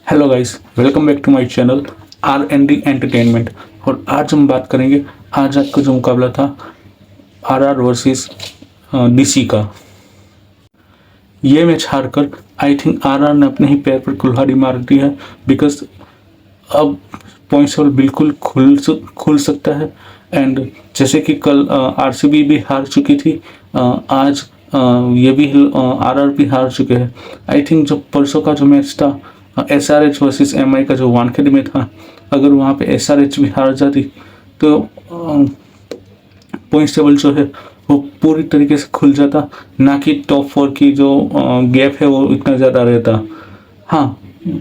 Hello guys, welcome back to my channel R N D entertainment. और आज हम बात करेंगे आज का जो मुकाबला था आरआर वर्सेस डीसी का। ये मैच हारकर आई थिंक आरआर ने अपने ही पैर पर कुल्हाड़ी मार दी है। बिकॉज अब पॉइंट्स टेबल बिल्कुल खुल सकता है। एंड जैसे कि कल आरसीबी भी हार चुकी थी, आज ये भी आरआर भी हार चुके हैं। आई थिंक जो परसों का जो मैच था एसआरएच वर्सेस एमआई का जो वानखेड़े में था, अगर वहाँ पे एसआरएच भी हार जाती तो पॉइंट्स टेबल जो है वो पूरी तरीके से खुल जाता, ना कि टॉप 4 की जो गैप है वो इतना ज़्यादा रहता। हाँ,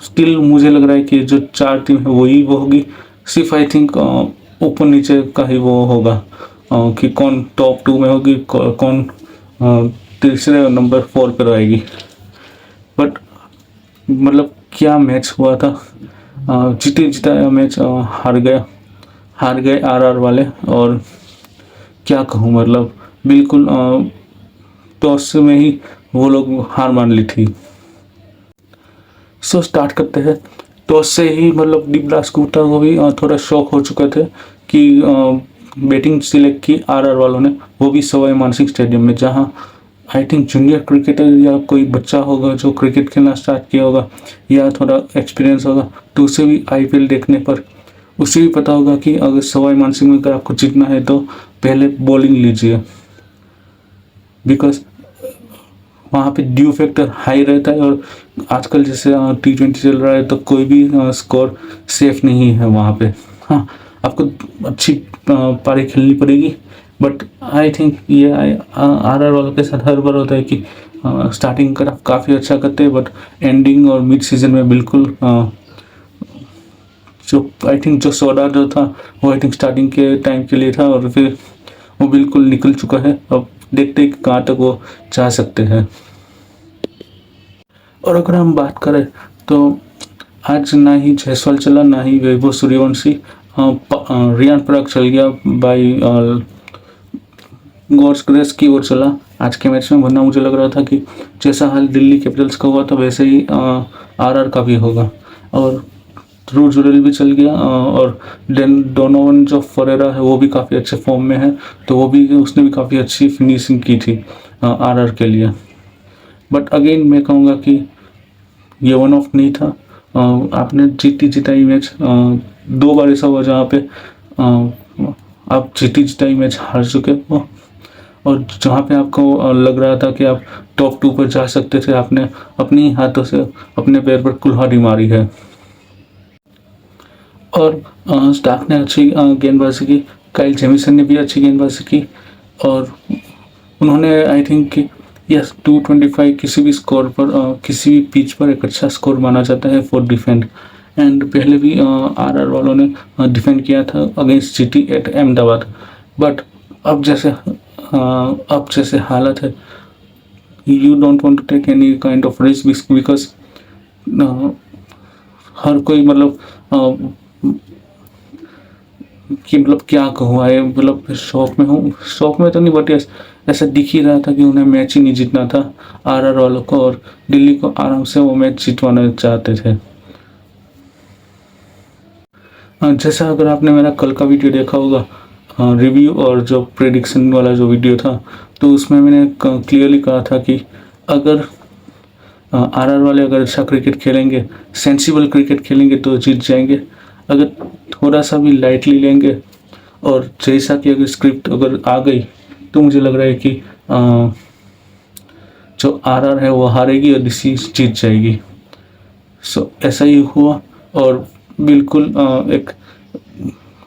स्टिल मुझे लग रहा है कि जो 4 टीम है वही वो होगी। सिर्फ आई थिंक ऊपर नीचे का ही वो होगा कि कौन टॉप 2 में होगी, कौन तीसरे नंबर 4 पर रहेगी। बट मतलब क्या मैच हुआ था। जीते जिताया मैच हार गए आरआर वाले। और क्या कहूँ, मतलब बिल्कुल टॉस में ही वो लोग हार मान ली थी। सो स्टार्ट करते हैं। टॉस से ही मतलब डिब्लास गुप्ता को भी थोड़ा शौक हो चुके थे कि बैटिंग सिलेक्ट की आरआर वालों ने, वो भी सवाई मानसिंह स्टेडियम में, जहाँ आई थिंक जूनियर क्रिकेटर या कोई बच्चा होगा जो क्रिकेट खेलना स्टार्ट किया होगा या थोड़ा एक्सपीरियंस होगा, तो उसे भी आईपीएल देखने पर उसे भी पता होगा कि अगर सवाई मानसिंह में अगर आपको जीतना है तो पहले बॉलिंग लीजिए। बिकॉज वहाँ पे ड्यू फैक्टर हाई रहता है। और आजकल जैसे T20 चल रहा है तो कोई भी स्कोर सेफ नहीं है वहाँ पे। हाँ, आपको अच्छी पारी खेलनी पड़ेगी। बट आई थिंक ये आरआर वालों के साथ हर बार होता है कि स्टार्टिंग का काफ़ी अच्छा करते हैं, बट एंडिंग और मिड सीजन में बिल्कुल जो आई थिंक जो सोडा जो था वो आई थिंक स्टार्टिंग के टाइम के लिए था और फिर वो बिल्कुल निकल चुका है। अब देखते हैं कहाँ तक वो जा सकते हैं। और अगर हम बात करें तो आज ना ही जायसवाल चला, ना ही वैभव सूर्यवंशी। रियान पराग चल गया बाई गॉड्स ग्रेस की ओर चला आज के मैच में। वरना मुझे लग रहा था कि जैसा हाल दिल्ली कैपिटल्स का हुआ था वैसे ही आरआर का भी होगा। और ध्रुव जुरेल भी चल गया और डोनोवन जो फरेरा है वो भी काफ़ी अच्छे फॉर्म में है, तो वो भी उसने भी काफ़ी अच्छी फिनिशिंग की थी आरआर के लिए। बट अगेन मैं कहूँगा कि ये वन ऑफ नहीं था। आपने जीती जिताई मैच 2 बार ऐसा हुआ जहाँ पे आप जीती जिताई मैच हार चुके हो। और जहाँ पे आपको लग रहा था कि आप टॉप 2 पर जा सकते थे, आपने अपनी हाथों से अपने पैर पर कुल्हाड़ी मारी है। और स्टार्क ने अच्छी गेंदबाजी की, काइल जेमिसन ने भी अच्छी गेंदबाजी की। और उन्होंने आई थिंक कि यस 225 किसी भी स्कोर पर किसी भी पिच पर एक अच्छा स्कोर माना जाता है फॉर डिफेंड। एंड पहले भी आरआर वालों ने डिफेंड किया था against GT at Ahmedabad. But अब जैसे हालत है, you don't want to take any kind of risk. Because हर कोई मतलब कि मतलब क्या कहूँ, आए मतलब शौक में हूँ, शौक में तो नहीं, बट ऐसा दिख ही रहा था कि उन्हें मैच ही नहीं जीतना था आरआर वालों को, और दिल्ली को आराम से वो मैच जितवाना चाहते थे। जैसा अगर आपने मेरा कल का वीडियो देखा होगा रिव्यू और जो प्रेडिक्शन वाला जो वीडियो था, तो उसमें मैंने क्लियरली कहा था कि अगर आरआर वाले अगर अच्छा क्रिकेट खेलेंगे, सेंसिबल क्रिकेट खेलेंगे तो जीत जाएंगे। अगर थोड़ा सा भी लाइटली लेंगे और जैसा कि अगर स्क्रिप्ट अगर आ गई तो मुझे लग रहा है कि जो आरआर है वो हारेगी और डीसी जीत जाएगी। सो ऐसा ही हुआ। और बिल्कुल एक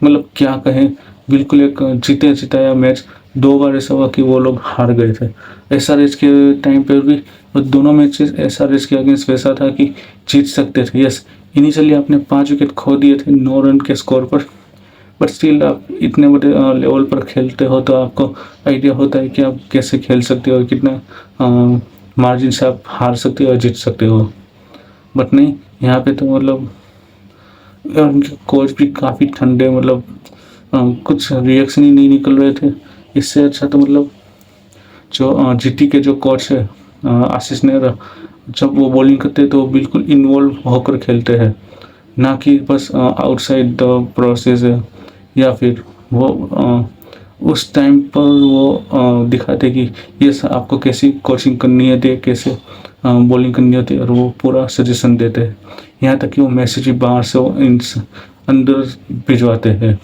मतलब क्या कहें, बिल्कुल एक जीते जिताया मैच। 2 बार ऐसा हुआ कि वो लोग हार गए थे। एसआरएच के टाइम पर भी दोनों मैचेस एसआरएच के अगेंस्ट वैसा था कि जीत सकते थे। यस, इनिशियली आपने 5 विकेट खो दिए थे 9 रन के स्कोर पर, बट स्टिल आप इतने बड़े लेवल पर खेलते हो तो आपको आइडिया होता है कि आप कैसे खेल सकते हो और कितना मार्जिन से आप हार सकते हो और जीत सकते हो। बट नहीं, यहाँ पे तो मतलब उनके कोच भी काफ़ी ठंडे, मतलब कुछ रिएक्शन ही नहीं निकल रहे थे। इससे अच्छा तो मतलब जो जीटी के जो कोच है आशीष नेहरा, जब वो बॉलिंग करते हैं तो बिल्कुल इन्वॉल्व होकर खेलते हैं, ना कि बस आउटसाइड द प्रोसेस है, या फिर वो उस टाइम पर वो दिखाते कि ये आपको कैसी कोचिंग करनी है, कैसे बॉलिंग करनी होती है, और वो पूरा सजेशन देते हैं। यहाँ तक कि वो मैसेज भी बाहर से वो अंदर भिजवाते हैं।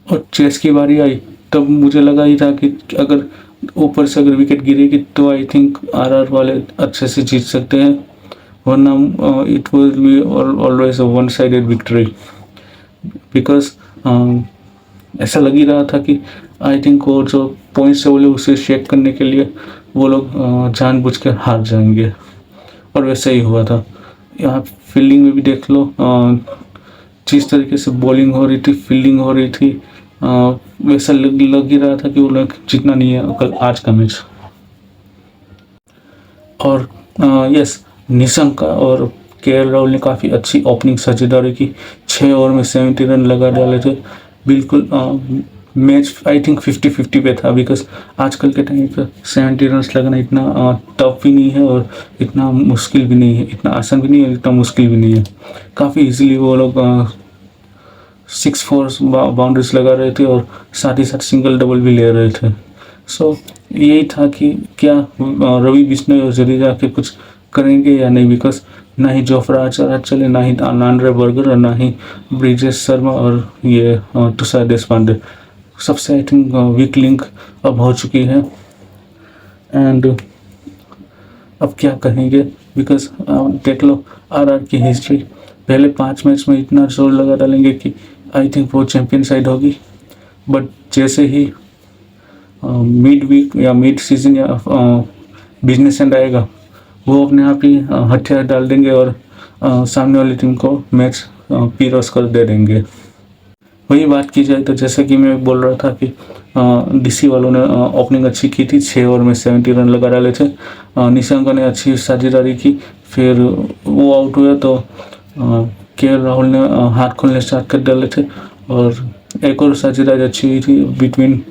और चेस की बारी आई तब मुझे लगा ही था कि अगर ऊपर से अगर विकेट गिरेगी तो आई थिंक आरआर वाले अच्छे से जीत सकते हैं, वरना it will be always a one sided victory. Because ऐसा लग ही रहा था कि आई थिंक वो जो पॉइंट्स है वो लोग उसे शेक करने के लिए वो लोग जानबूझकर हार जाएंगे, और वैसा ही हुआ था। यहाँ फील्डिंग में भी देख लो, जिस तरीके से बॉलिंग हो रही थी, फील्डिंग हो रही थी, वैसा लग ही रहा था कि वो लोग जीतना नहीं है कल आज का मैच। और यस, निशंका और केएल राहुल ने काफ़ी अच्छी ओपनिंग साझेदारी की, 6 ओवर में 70 रन लगा डाले थे। बिल्कुल मैच आई थिंक 50-50 पे था, बिकॉज आजकल के टाइम पर 70 रन लगाना इतना टफ भी नहीं है और इतना मुश्किल भी नहीं है, इतना आसान भी नहीं है, इतना मुश्किल भी नहीं है। काफ़ी इजीली वो लोग 6-4 बाउंड्रीज लगा रहे थे और साथ ही साथ सिंगल डबल भी ले रहे थे। सो यही था कि क्या रवि बिश्नोई और जडेजा के कुछ करेंगे या नहीं, बिकॉज ना ही जोफ्रा आर्चर चले, ना ही आंद्रे बर्गर, और ना ही ब्रिजेश शर्मा और ये तुषार देशपांडे। सबसे आई थिंक वीक लिंक अब हो चुकी है। एंड अब क्या कहेंगे, बिकॉज देख लो आरआर की हिस्ट्री, पहले 5 मैच में इतना जोर लगा डालेंगे कि आई थिंक वो चैंपियन साइड होगी, बट जैसे ही मिड वीक या मिड सीजन या बिजनेस एंड आएगा, वो अपने आप ही हथियार डाल देंगे और सामने वाली टीम को मैच पीरोस कर दे देंगे। वही बात की जाए तो जैसे कि मैं बोल रहा था कि डीसी वालों ने ओपनिंग अच्छी की थी, 6 ओवर में 70 रन लगा डाले थे। निशंका ने अच्छी साझेदारी की, फिर वो आउट हुए तो केएल राहुल ने हाथ खोलने स्टार्ट कर डाले थे, और एक और साझेदारी अच्छी हुई थी बिटवीन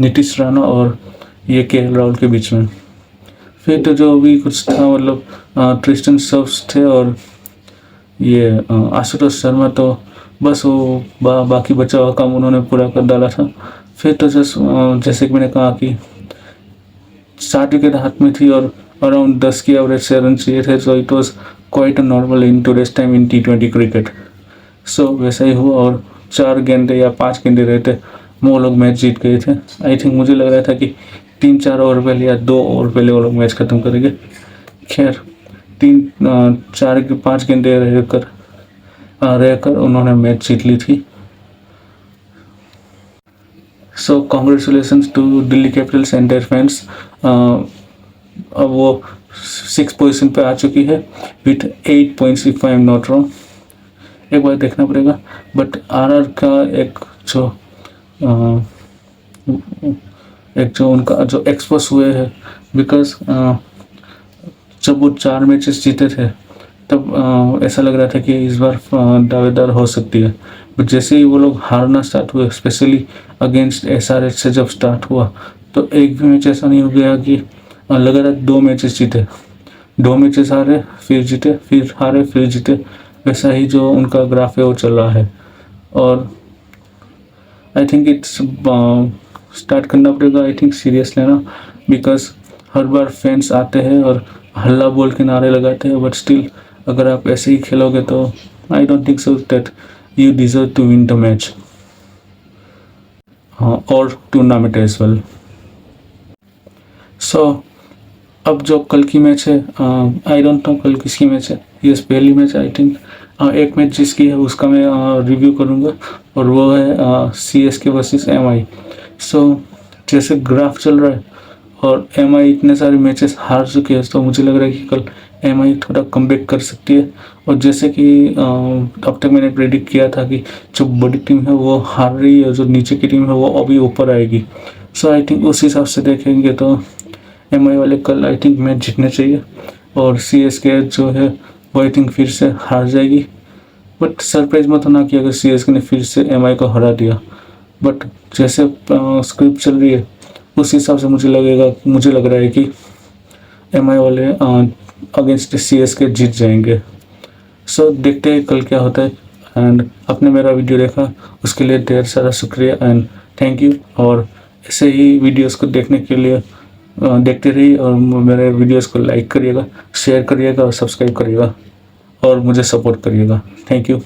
नीतीश राणा और ये केएल राहुल के बीच में। फिर तो जो भी कुछ था, मतलब ट्रिस्टन सर्व्स थे और ये आशुतोष शर्मा, तो बस वो बाकी बचा हुआ काम उन्होंने पूरा कर डाला था। फिर तो जैसे कि मैंने कहा कि 60 विकेट हाथ में थी और अराउंड 10 की एवरेज से रन चाहिए थे, so it was quite normal in today's time in T20 cricket. So वैसा ही हुआ, और 4 गेंदे या 5 गेंदे रहते वो लोग मैच जीत गए थे। आई थिंक मुझे लग रहा था कि 3-4 ओवर पहले या 2 ओवर पहले वो लोग मैच ख़त्म करेंगे। खैर 5 गेंदे रहकर उन्होंने मैच जीत ली थी। So congratulations to Delhi Capitals and their fans. अब वो 6 पोजीशन पे आ चुकी है with 8 points if I am not wrong. एक बार देखना पड़ेगा, बट आरआर का एक जो उनका जो एक्सपोज हुए है, बिकॉज जब वो 4 मैचेस जीते थे तब ऐसा लग रहा था कि इस बार दावेदार हो सकती है, बट जैसे ही वो लोग हारना स्टार्ट हुए, स्पेशली अगेंस्ट SRH से जब स्टार्ट हुआ, तो एक भी मैच ऐसा नहीं हो गया कि लगातार 2 मैचेस जीते, 2 मैचेस हारे फिर जीते, फिर हारे फिर जीते, वैसा ही जो उनका ग्राफ है वो चल रहा है। और आई थिंक इट्स स्टार्ट करना पड़ेगा आई थिंक सीरियस लेना, बिकॉज हर बार फैंस आते हैं और हल्ला बोल के नारे लगाते हैं, बट स्टिल अगर आप ऐसे ही खेलोगे तो I don't think so that you deserve to win the match और टूर्नामेंट एज वेल। सो अब जो कल की मैच है, आई डोंट नो कल किसकी मैच है, यस पहली मैच आई थिंक एक मैच जिसकी है उसका मैं रिव्यू करूँगा, और वो है CSK वर्सेस MI। सो जैसे ग्राफ चल रहा है और MI इतने सारे मैचेस हार चुके हैं, तो मुझे लग रहा है कि कल MI थोड़ा कमबैक कर सकती है। और जैसे कि अब तक मैंने प्रेडिक्ट किया था कि जो बड़ी टीम है वो हार रही है, जो नीचे की टीम है वो अभी ऊपर आएगी। सो आई थिंक उस हिसाब से देखेंगे तो MI वाले कल आई थिंक मैच जीतने चाहिए, और CSK जो है वो आई थिंक फिर से हार जाएगी। बट सरप्राइज मत होना कि अगर CSK ने फिर से MI को हरा दिया, बट जैसे स्क्रिप्ट चल रही है उस हिसाब से मुझे लग रहा है कि MI वाले अगेंस्ट CSK जीत जाएंगे। सो देखते हैं कल क्या होता है। एंड आपने मेरा वीडियो देखा उसके लिए ढेर सारा शुक्रिया एंड थैंक यू। और ऐसे ही वीडियोस को देखने के लिए देखते रहिए और मेरे वीडियोस को लाइक करिएगा, शेयर करिएगा और सब्सक्राइब करिएगा और मुझे सपोर्ट करिएगा। Thank you.